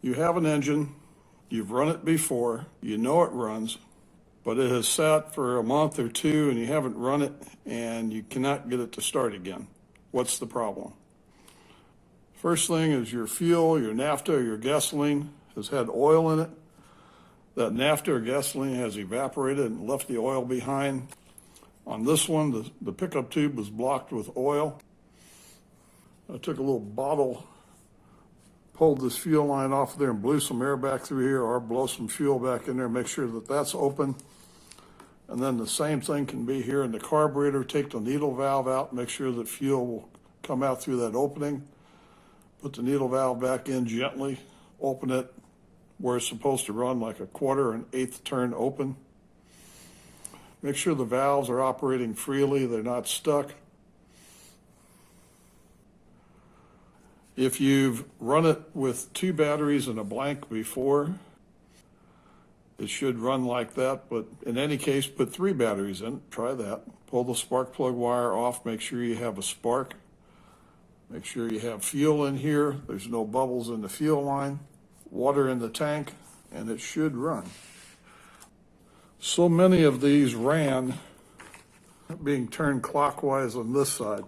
You have an engine, you've run it before, you know it runs, but it has sat for a month or two and you haven't run it and you cannot get it to start again. What's the problem? First thing is your fuel, your naphtha, or your gasoline has had oil in it. That naphtha or gasoline has evaporated and left the oil behind. On this one, the pickup tube was blocked with oil. I took a little bottle, pulled this fuel line off there and blew some air back through here, or blow some fuel back in there, make sure that that's open. And then the same thing can be here in the carburetor. Take the needle valve out, make sure that fuel will come out through that opening. Put the needle valve back in gently, open it where it's supposed to run, like a quarter or an eighth turn open. Make sure the valves are operating freely, they're not stuck. If you've run it with 2 batteries and a blank before, it should run like that, but in any case, put 3 batteries in, try that. Pull the spark plug wire off, make sure you have a spark. Make sure you have fuel in here, there's no bubbles in the fuel line, water in the tank, and it should run. So many of these ran being turned clockwise on this side.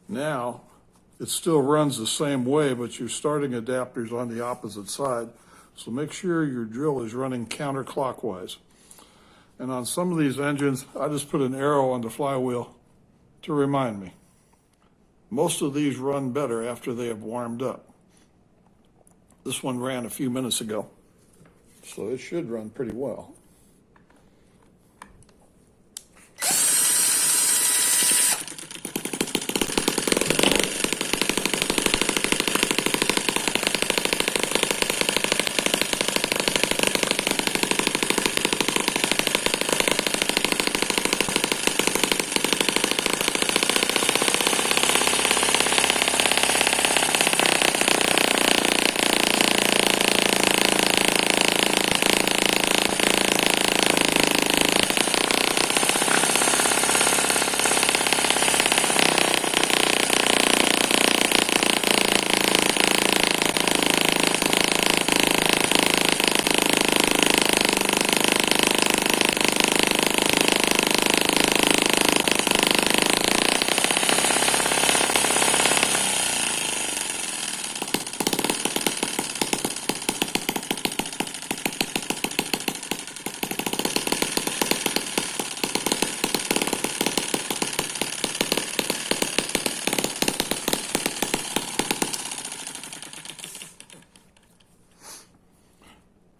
Now, it still runs the same way, but your starting adapter's on the opposite side. So make sure your drill is running counterclockwise. And on some of these engines, I just put an arrow on the flywheel to remind me. Most of these run better after they have warmed up. This one ran a few minutes ago, so it should run pretty well.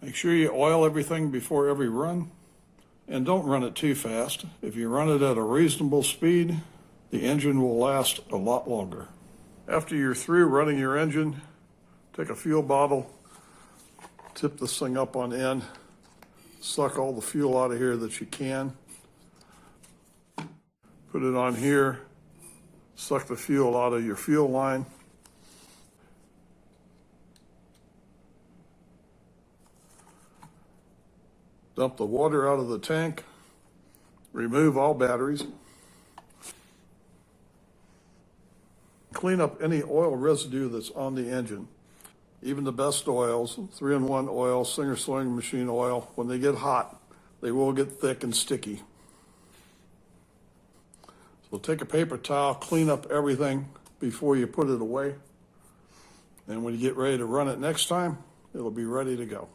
Make sure you oil everything before every run, and don't run it too fast. If you run it at a reasonable speed, the engine will last a lot longer. After you're through running your engine, take a fuel bottle, tip this thing up on end, suck all the fuel out of here that you can, put it on here, suck the fuel out of your fuel line. Dump the water out of the tank, remove all batteries. Clean up any oil residue that's on the engine. Even the best oils, 3-in-1 oil, Singer sewing machine oil, when they get hot, they will get thick and sticky. So take a paper towel, clean up everything before you put it away. And when you get ready to run it next time, it'll be ready to go.